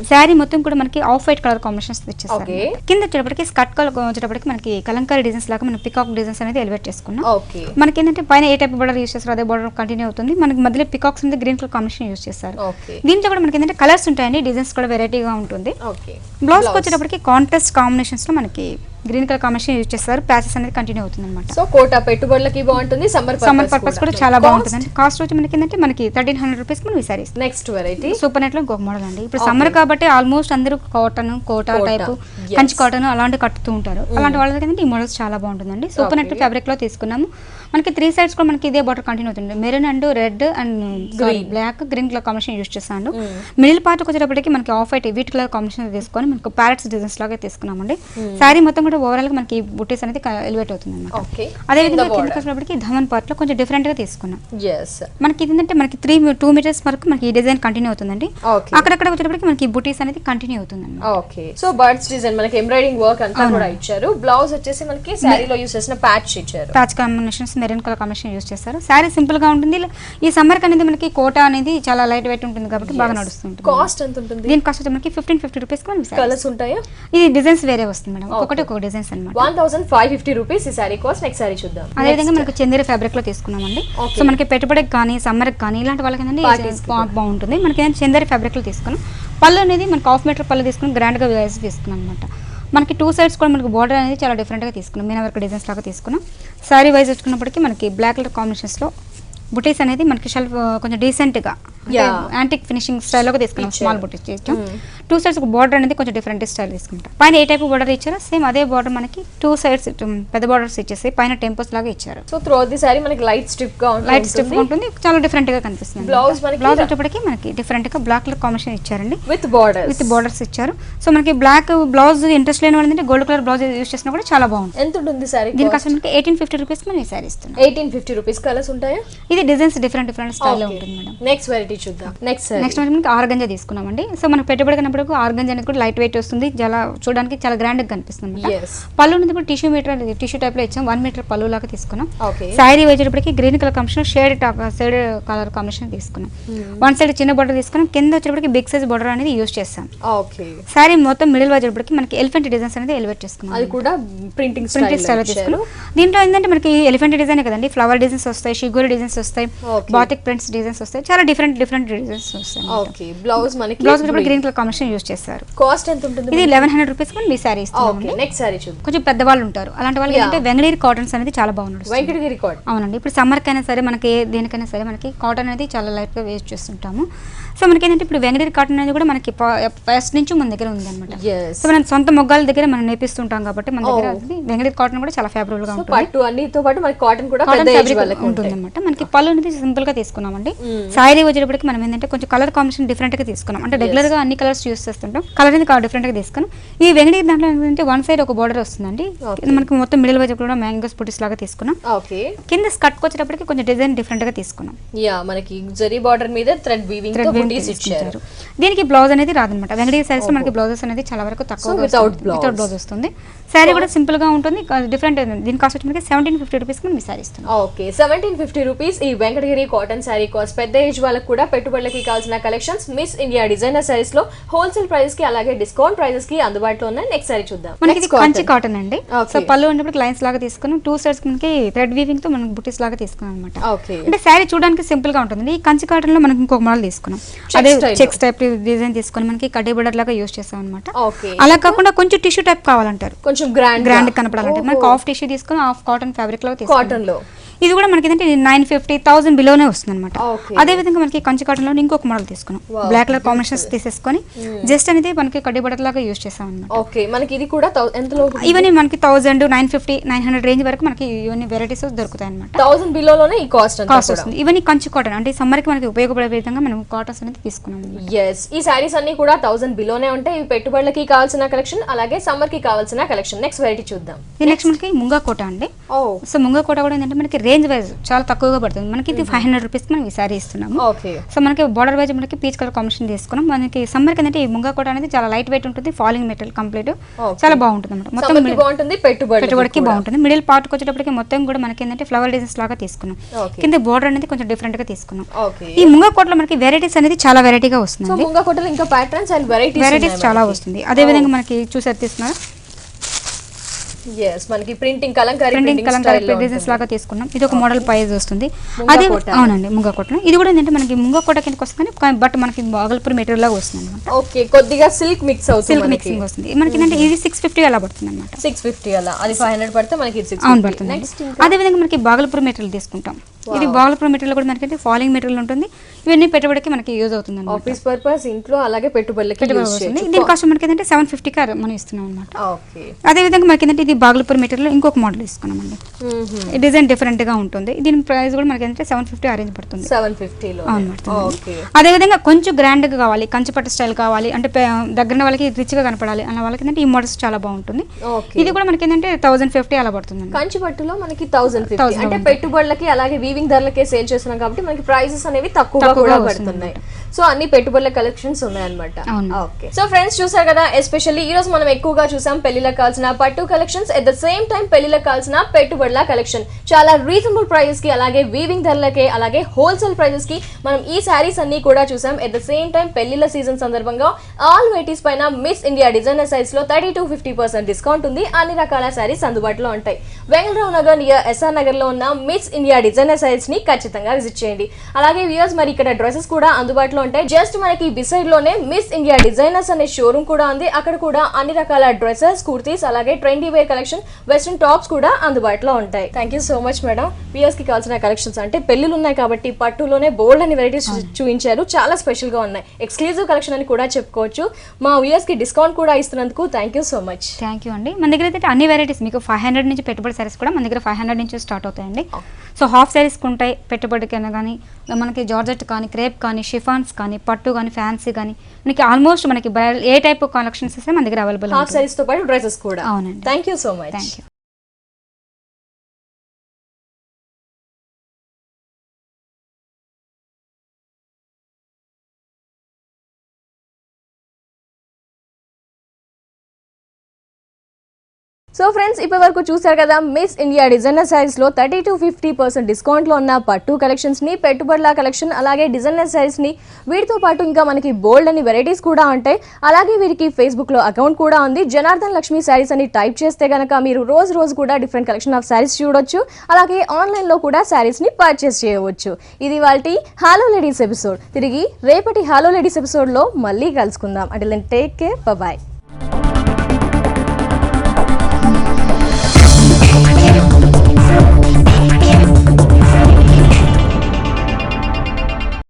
B: శారీ మొత్తం కూడా మనకి ఆఫ్ వైట్ కలర్ కాంబినేషన్స్ ఇచ్చేస్తారు. కింద వచ్చేటప్పటికి స్కర్ట్ కలర్ వచ్చేటప్పటికి మనకి కలంకారీ డిజైన్స్ లాగా మనం పికాక్ డిజైన్స్ అనేది ఎలివేట్ చేసుకున్నాం. మనకి ఏంటంటే పైన ఏ టైప్ బోర్డర్ యూస్ చేస్తారు అదే బోర్డర్ కంటిన్యూ అవుతుంది. మనకి మధ్యలో పికాక్స్ మీద గ్రీన్ కలర్ కాంబినేషన్ యూస్ చేస్తారు. దీంట్లో కూడా మనకి ఏంటంటే కలర్స్ ఉంటాయండి. డిజైన్స్ కూడా వెరైటీగా ఉంటుంది. బ్లౌజ్ వచ్చేటప్పటికి కాంట్రాస్ట్ కాంబినేషన్స్ లో మనకి గ్రీన్ కలర్ కాంబినేషన్ యూస్ చేస్తారు. ప్యాచెస్ అనేది కంటిన్యూ అవుతుంది అనమాట.
A: సో కోటా పెట్టుబడులకి బాగుంటుంది. సమ్మర్
B: పర్పస్ కూడా చాలా బాగుంటుంది. కాస్ట్ వచ్చి మనకి ఏంటంటే మనకి 1300 రూపీస్ మనం ఈ saris.
A: Next variety
B: super net లో ఇంకొక మోడల్ అండి. ఇప్పుడు సమ్మర్ కాబట్టి ఆల్మోస్ట్ అందరూ కోటా టైప్ కంచి కాటన్ అలాంటి కట్టుతూ ఉంటారు. అలాంటి వాళ్ళకి ఏంటంటే ఈ మోడల్స్ చాలా బాగుంటుందండి. సూపర్ నెట్ ఫ్యాబ్రిక్ లో తీసుకున్నాము. మనకి 3 సైడ్స్ కూడా మనకి ఇదే బార్డర్ కంటిన్యూ అవుతుంది. Maroon and red and black green colour combination use చేస్తాను. మిడిల్ పార్ట్ వచ్చేటప్పటికి మనకి off white wheat colour combination తీసుకొని మనకి ప్యారెట్స్ డిజైన్స్ లాగా తీసుకున్నామండి. శారీ మొత్తం కూడా ఓవరాల్ గా మనకి బుటీస్ అనేది ఎలివేట్ అవుతుంది అనమాట. అదే విధంగా కిందకి వచ్చేటప్పటికి ధమన్ పార్ట్ లో కొంచెం డిఫరెంట్ గా తీసుకున్నాం. మనకి ఏంటంటే మనకి 2 మీటర్స్ వరకు మనకి ఈ డిజైన్ కంటిన్యూ అవుతుందండి. అక్కడక్కడ వచ్చేటప్పటికి మనకి బుటీస్ అనేది కంటిన్యూ అవుతుంది.
A: సో బర్డ్స్ డిజైన్ మనకి ఎంబ్రాయిడింగ్ వర్క్ అంతా కూడా ఇచ్చారు. బ్లౌజ్ వచ్చేసి మనకి శారీలో యూస్ చేసిన ప్యాచ్ ఇచ్చారు.
B: Patch combinations maroon colour combination use చేస్తారు. శారీ సింపుల్ గా ఉంటుంది. ఈ సమ్మర్ కి అనేది మనకి కోటా అనేది చాలా లైట్ వెయిట్ ఉంటుంది కాబట్టి బాగా నడుస్తుంది.
A: కాస్ట్ ఎంత ఉంటుంది?
B: దీని కాస్ట్ మనకి 1550 రూపీస్.
A: కలర్స్ ఉంటాయా?
B: ఇది డిజైన్స్ వేరే వస్తుంది మేడం. ఒక్కొక్క డిజైన్స్ అన్నమాట.
A: 1550 రూపీస్ ఈ సారీ కాస్ట్. నెక్స్ట్ సారీ చూద్దాం.
B: అదే విధంగా మనకి చందేరి ఫ్యాబ్రిక్ లో తీసుకున్నామండి. సో మనకి పెట్టుబడికి కానీ సమ్మర్ కి కానీ ఇలాంటి వాళ్ళకి ఏంటంటే బాగుంటుంది. మనకి ఏంటంటే చందేరి ఫ్యాబ్రిక్ లో తీసుకున్నాం. పళ్ళు అనేది మనకి 1/2 మీటర్ పళ్ళు తీసుకుని గ్రాండ్ గా వేసి తీసుకున్నాం అనమాట. మనకి 2 సైడ్స్ కూడా మనకి బోర్డర్ అనేది చాలా డిఫరెంట్ గా తీసుకున్నాం. మీనా వర్క్ డిజైన్స్ లాగా తీసుకున్నాం. సారీ వైజ్ వచ్చుకున్నప్పటికీ మనకి బ్లాక్ కలర్ కాంబినేషన్స్ లో బుటీస్ అనేది మనకి షెల్ఫ్ కొంచెం డీసెంట్ గా యాంటిక్ ఫినిషింగ్ స్టైల్ లో తీసుకున్నాం. స్మాల్ బుటీస్ చేస్తాం. 2 సైడ్స్ బోర్డర్ అనేది కొంచెం డిఫరెంట్ స్టైల్ తీసుకుంటాం. పైన ఏ టైప్ బోర్డర్ ఇచ్చారో సేమ్ అదే బోర్డర్ మనకి 2 సైడ్స్ పెద్ద బోర్డర్స్ ఇచ్చేసి పైన టెంపోస్ లాగా ఇచ్చారు.
A: సో త్రూ ది సారీ మనకి లైట్ స్ట్రిప్ గా
B: ఉంటుంది. చాలా డిఫరెంట్ గా కనిపిస్తుంది. బ్లౌజ్ వచ్చేటప్పటికి మనకి డిఫరెంట్ గా బ్లాక్ కలర్ కాంబినేషన్ ఇచ్చారండి.
A: విత్ బోర్డర్స్
B: ఇచ్చారు. సో మనకి బ్లాక్ బ్లౌజ్ ఇంట్రెస్ట్ లేని వాళ్ళంటే గోల్డ్ కలర్ బ్లౌజ్ యూస్ చేసినా కూడా చాలా బాగుంటుంది.
A: ఎంత ఉంటుంది సారీ?
B: దీని కాస్ట్ మనకి 1850 రూపీస్ మనం ఈ సారీ ఇస్తున్నాం.
A: 1850 రూపీస్. కలర్స్ ఉంటాయా?
B: ఇది డిజైన్స్ డిఫరెంట్ స్టైల్ లో ఉంటుంది మేడం.
A: నెక్స్ట్ వెరైటీ చూద్దాం. నెక్స్ట్
B: మనకి ఆర్గంజా తీసుకున్నామండి. సో మనకి పెట్టుబడి కన్నప్పుడు ఆర్గంజా అనేది కూడా లైట్ వెయిట్ వస్తుంది. చాలా చూడడానికి చాలా గ్రాండ్ గా కనిపిస్తుంది. పళ్ళు అనేది కూడా టిష్యూ టైప్ లో ఇచ్చాం. 1 మీటర్ పళ్ళు లాగా తీసుకున్నాం. శారీ వచ్చేటప్పటికి green colour combination shade colour combination తీసుకున్నాం. 1 సైడ్ చిన్న బోర్డర్ తీసుకున్నాం. కింద వచ్చేటప్పటికి బిగ్ సైజ్ బోర్డర్ అనేది యూస్ చేస్తాం. శారీ మొత్తం మిడిల్ వచ్చేటప్పటికి మనకి ఎలిఫెంట్ డిజైన్స్ అనేది ఎలివేట్ చేసుకున్నాం.
A: అది కూడా ప్రింటింగ్
B: స్టైల్ తీసుకున్నాం. దీంట్లో ఏంటంటే మనకి ఎలిఫెంట్ డిజైన్ కదండి. ఫ్లవర్ డిజైన్స్ వస్తాయి, షిగోరి డిజైన్స్ వస్తాయి, బాతిక్ ప్రింట్స్ డిజైన్స్ వస్తాయి. చాలా డిఫరెంట్ డిజైన్స్ వస్తాయి.
A: Blouse
B: green colour combination combination use చేస్తారు.
A: కాస్ట్ ఎంత ఉంటుంది?
B: ఇది 1100 రూపీస్ మనం మీ సారీ ఇస్తాం.
A: నెక్స్ట్ సారీ చూద్దాం.
B: కొంచెం పెద్దవాళ్ళు ఉంటారు, అలాంటి వాళ్ళకి ఏంటంటే వెంగళగిరి కాటన్స్ అనేది చాలా బాగుంటుంది.
A: వెంకటగిరి కాటన్.
B: అవునండి, ఇప్పుడు సమ్మర్కి అయినా సరే మనకి దేనికైనా సరే మనకి కాటన్ అనేది చాలా లైట్గా వేస్ట్ చేస్తుంటాము. సో మనకి ఏంటంటే ఇప్పుడు వెంగళగిరి కాటన్ అనేది కూడా మనకి ఫస్ట్ నుంచి మన దగ్గర ఉంది అనమాట. సో మనం సొంత మొగ్గాల దగ్గర మనం నేపిస్తుంటాం కాబట్టి మన దగ్గర వెంగళగిరి కాటన్ కూడా చాలా ఫేవరబుల్ గా ఉంటుంది.
A: పట్టు అన్నితో పాటు మనకి కాటన్ కూడా
B: ఉంటుంది అనమాట. మనకి పళ్ళు అనేది సింపుల్ గా తీసుకున్నామండి. సారీ వచ్చేటప్పటికి మనం ఏంటంటే కొంచెం కలర్ కాంబినేషన్ డిఫరెంట్ గా తీసుకున్నాం. అంటే రెగ్యులర్ గా అన్ని కలర్స్ యూస్ చేస్తుంటాం, కలర్ అనేది డిఫరెంట్ గా తీసుకున్నాం. ఈ వెంగళగిరి దాంట్లో ఏంటంటే వన్ సైడ్ ఒక బోర్డర్ వస్తుందండి, మనకి మొత్తం మిడిల్ వైపు కూడా మ్యాంగోస్ బుటీస్ లాగా తీసుకున్నాం. కింద స్కర్ట్ వచ్చేటప్పటికి కొంచెం డిజైన్ డిఫరెంట్ గా తీసుకున్నాం.
A: మనకి జరీ బోర్డర్ మీద థ్రెడ్ వీవింగ్ తో బుటీస్ ఇచ్చారు.
B: దీనికి బ్లౌజ్ అనేది రాదనమాట. వెంకటగిరి సారీస్ లో మనకి బ్లౌజెస్ అనేది చాలా వరకు తక్కువ వితౌట్ బ్లౌజ్ వస్తుంది. సారీ కూడా సింపుల్ గా ఉంటుంది, డిఫరెంట్. దీని కాస్ట్ వచ్చి మనకి 1750 రూపీస్ మనం సారీ ఇస్తాం.
A: ఓకే, 1750 రూపీస్ ఈ వెంకటగిరి కాటన్ సారీ కాస్ట్. పెద్ద ఏజ్ వాళ్ళకి కూడా పెట్టుబడులకి కావాల్సిన collections miss India designer saris లో హోల్సేల్ ప్రైస్ కి అలాగే డిస్కౌంట్ ప్రైజెస్ కి అందుబాటులో ఉన్నాయి. నెక్స్ట్ సారీ చూద్దాం.
B: మనకి ఇది కంచి కాటన్ అండి. సో పళ్ళు ఉన్నప్పుడు లైన్స్ లాగా తీసుకుని టూ సైడ్స్ మనకి థ్రెడ్ వీవింగ్ తో మనం బుటీస్ లాగా తీసుకున్నాం అనమాట. అంటే సారీ చూడడానికి సింపుల్ గా ఉంటుంది. ఈ కంచి కాటన్ లో మనకి ఇంకొక మోడల్ తీసుకున్నాం, అదే చెక్స్ టైప్ డిజైన్ తీసుకొని మనకి కడ్డీ బోర్డర్ లాగా యూస్ చేస్తాం అనమాట. అలా కాకుండా కొంచెం టిష్యూ టైప్ కావాలంటారు,
A: కొంచెం గ్రాండ్
B: కనపడాలంటే మనకి హాఫ్ టిష్యూ తీసుకొని హాఫ్ కాటన్ ఫ్యాబ్రిక్ లో కాటన్ లో ఇది కూడా మనకి ఏంటంటే 950,000 బిలోనే వస్తుంది అనమాట. అదే విధంగా మనకి కంచి కాటన్ లో ఇంకొక మోడల్ తీసుకున్నాం, బ్లాక్ కలర్ కాంబినేషన్స్ తీసేసుకొని జస్ట్ అనేది మనకి కడ్డీ బోర్డర్ లాగా యూస్ చేస్తాం అనమాట.
A: ఓకే, మనకి ఇది కూడా ఎంతలో
B: ఇవన్నీ మనకి 1000, 950, 900 రేంజ్ వరకు మనకి ఇవన్నీ వెరైటీస్ దొరుకుతాయి అనమాట.
A: 1000 బిలోలోనే ఈ కాస్ట్
B: వస్తుంది. ఇవన్నీ కంచి కాటన్ అంటే సమ్మర్ కి మనకి ఉపయోగపడే విధంగా మనం కాటన్స్ అనేది తీసుకున్నాం.
A: ఈ సారీస్ అన్ని కూడా 1000 బిలోనే ఉంటాయి. ఇవి పెట్టుబడులకి కావాల్సిన కలెక్షన్, అలాగే సమ్మర్ కి కావాల్సిన కలెక్షన్. నెక్స్ట్ వెరైటీ చూద్దాం.
B: నెక్స్ట్ మనకి ముంగా కోట అండి. సో ముంగా కోట కూడా ఏంటంటే మనకి రేంజ్ వైజ్ చాలా తక్కువగా పడుతుంది. మనకి ఇది 500 రూపీస్ మనం ఈ సారీ ఇస్తున్నాము. సో మనకి బార్డర్ వైజ్ మనకి పీచ్ కలర్ కాంబినేషన్ తీసుకున్నాం. మనకి సమ్మర్ కి ఏంటంటే ఈ ముంగా కోట అనేది చాలా లైట్ వెయిట్ ఉంటుంది, ఫాలింగ్ మెటీరియల్ కంప్లీట్ చాలా బాగుంటుంది అనమాట. మొత్తం పెట్టుబడికి బాగుంటుంది. మిడిల్ పార్ట్ వచ్చేటప్పటికి మొత్తం కూడా మనకి ఏంటంటే ఫ్లవర్ డిజైన్స్ లాగా తీసుకున్నాం. కింద బార్డర్ అనేది కొంచెం డిఫరెంట్ గా తీసుకున్నాం. ఈ ముంగా కోటలో మనకి వెరైటీస్ అనేది చాలా వెరైటీగా వస్తుంది. వెరైటీస్ చాలా వస్తుంది. అదే విధంగా మనకి చూసారు తీసుకున్నారు,
A: మనకి ప్రింటింగ్ కలంకారీ
B: డిజైన్స్ లాగా తీసుకున్నాం. ఇది ఒక మోడల్ ప్రైస్ వస్తుంది. అదే అవునండి ముంగా కోట. ఇది కూడా ఏంటంటే మనకి ముంగా కోట కిందకి వస్తుంది, బట్ మనకి బాగల్పూర్ మెటీరియల్ లాగా వస్తుంది అనమాట.
A: ఓకే, కొద్దిగా సిల్క్ మిక్స్ అవుతుంది,
B: సిల్క్ మిక్సింగ్ వస్తుంది. మనకి ఏంటంటే ఇది 650 అలా పడుతుంది అనమాట.
A: 650 అలా, అది 500 పడితే మనకి
B: అవును పడుతుంది. అదే విధంగా మనకి బాగల్పూర్ మెటీరియల్ తీసుకుంటాం. ఇది బాగల్పూర్ మెటీరియల్ కూడా మనకి ఫాలింగ్ మెటీరియల్ ఉంటుంది. ఇవన్నీ పెట్టుబడికి మనకి యూజ్ అవుతుంది,
A: ఆఫీస్ పర్పస్, ఇంట్లో, అలాగే పెట్టుబడులకి
B: వస్తుంది. దీని కాస్ట్ మనకి ఏంటంటే 750 మనం ఇస్తున్నాం అనమాట. అదే విధంగా మనకి ఏంటంటే ఇది బాగల్పూర్ మెటీరియల్ ఇంకొక మోడల్ ఇస్తున్నామండి. ఈ డిజైన్ డిఫరెంట్ గా ఉంటుంది. దీని ప్రైస్ కూడా మనకి ఏంటంటే 750 అరేంజ్ పడుతుంది.
A: 750 లో.
B: అదే విధంగా కొంచెం గ్రాండ్ గా కావాలి, కంచిపట్టు స్టైల్ కావాలి అంటే దగ్గర వాళ్ళకి రిచ్ గా కనపడాలి అన్న వాళ్ళకి ఏంటంటే ఈ మోడల్స్ చాలా బాగుంటుంది. ఇది కూడా మనకి ఏంటంటే 1050 అలా పడుతుంది.
A: కంచిపట్టులో మనకి 1050 అంటే పెట్టుబడులకి అలాగే వీవింగ్ ధరలకే సేల్ చేస్తున్నాం కాబట్టి మనకి ప్రైసెస్ అనేవి తక్కువగా కూడా పడుతున్నాయి. సో అన్ని పెట్టుబడుల కలెక్షన్స్ ఉన్నాయన్నమాట. ఓకే, సో ఫ్రెండ్స్ చూసారు కదా, ఎస్పెషల్లీ ఈ రోజు మనం ఎక్కువగా చూసాం పెళ్లిలకు కావాల్సిన పట్టు collections, at the same time పెళ్లిలకు కావాల్సిన పెట్టుబడుల కలెక్షన్ చాలా రీజనబుల్ ప్రైజెస్ కి, అలాగే వీవింగ్ ధరలకే, అలాగే హోల్సేల్ ప్రైజెస్ కి మనం ఈ సారీస్ అన్ని కూడా చూసాం. ఎట్ ద సేమ్ టైం పెళ్లిల సీజన్ సందర్భంగా ఆల్ వెరైటీస్ పైన మిస్ ఇండియా డిజైనర్ సైజ్ లో 30-50% డిస్కౌంట్ ఉంది. అన్ని రకాల సారీస్ అందుబాటులో ఉంటాయి. వెంకటరావు నగర్ నియర్ ఎస్ఆర్ నగర్ లో ఉన్న మిస్ ఇండియా డిజైనర్ సైజ్ ని ఖచ్చితంగా విజిట్ చేయండి. అలాగే వ్యూయర్స్ మరి ఇక్కడ డ్రెస్సెస్ కూడా అందుబాటులో ఉంటాయి. జస్ట్ మనకి బిసైడ్ లోనే మిస్ ఇండియా డిజైనర్స్ అనే షోరూమ్ కూడా ఉంది. అక్కడ కూడా అన్ని రకాల డ్రెస్సెస్, కుర్తీస్, అలాగే trendy wear collection, western tops కూడా అందుబాటులో ఉంటాయి. Thank you so much madam. Viewers కి కావాల్సిన కలెక్షన్స్ అంటే పెళ్లిలు ఉన్నాయి కాబట్టి పట్టులోనే బోల్డ్ అని వెరైటీస్ చూపించారు, చాలా స్పెషల్ గా ఉన్నాయి. ఎక్స్క్లూజివ్ కలెక్షన్ అని కూడా చెప్పుకోవచ్చు. మా వ్యూయర్స్ కి డిస్కౌంట్ కూడా ఇస్తున్నందుకు thank you so much.
B: Thank you అండి. మన దగ్గర అయితే అన్ని వెరైటీస్ మీకు 500 నుంచి పెట్టుబడి సారీస్ కూడా మన దగ్గర 500 నుంచి స్టార్ట్ అవుతాయండి. సో హాఫ్ సారీస్ ఉంటాయి పెట్టుబడికైనా కానీ, మనకి జార్జెట్ కానీ, క్రేప్ కానీ, షిఫాన్స్ కానీ, పట్టు కానీ, ఫ్యాన్సీ కానీ, మనకి ఆల్మోస్ట్ మనకి ఏ టైప్ కలెక్షన్స్ మన దగ్గర అవైలబుల్.
A: హాఫ్ సారీస్ తో పాటు డ్రెస్సెస్ కూడా.
B: అవునండి.
A: Thank you so much.
B: Thank you.
A: So friends, ఇప్పటి వరకు చూసారు కదా మిస్ ఇండియా డిజైనర్ సారీస్ లో 30-50% డిస్కౌంట్ లో ఉన్న పట్టు కలెక్షన్స్ ని, పెట్టుబడుల కలెక్షన్, అలాగే డిజైనర్ సారీస్ ని. వీటితో పాటు ఇంకా మనకి బోల్డ్ అని వెరైటీస్ కూడా ఉంటాయి. అలాగే వీరికి ఫేస్బుక్ లో అకౌంట్ కూడా ఉంది. జనార్దన్ లక్ష్మి సారీస్ అని టైప్ చేస్తే గనక మీరు రోజు కూడా డిఫరెంట్ కలెక్షన్ ఆఫ్ సారీస్ చూడొచ్చు. అలాగే ఆన్లైన్ లో కూడా సారీస్ ని పర్చేస్ చేయవచ్చు. ఇది వాళ్ళ హలో లేడీస్ ఎపిసోడ్. తిరిగి రేపటి హలో లేడీస్ ఎపిసోడ్ లో మళ్ళీ కలుసుకుందాం. అంటే టేక్ కేర్, బాయ్.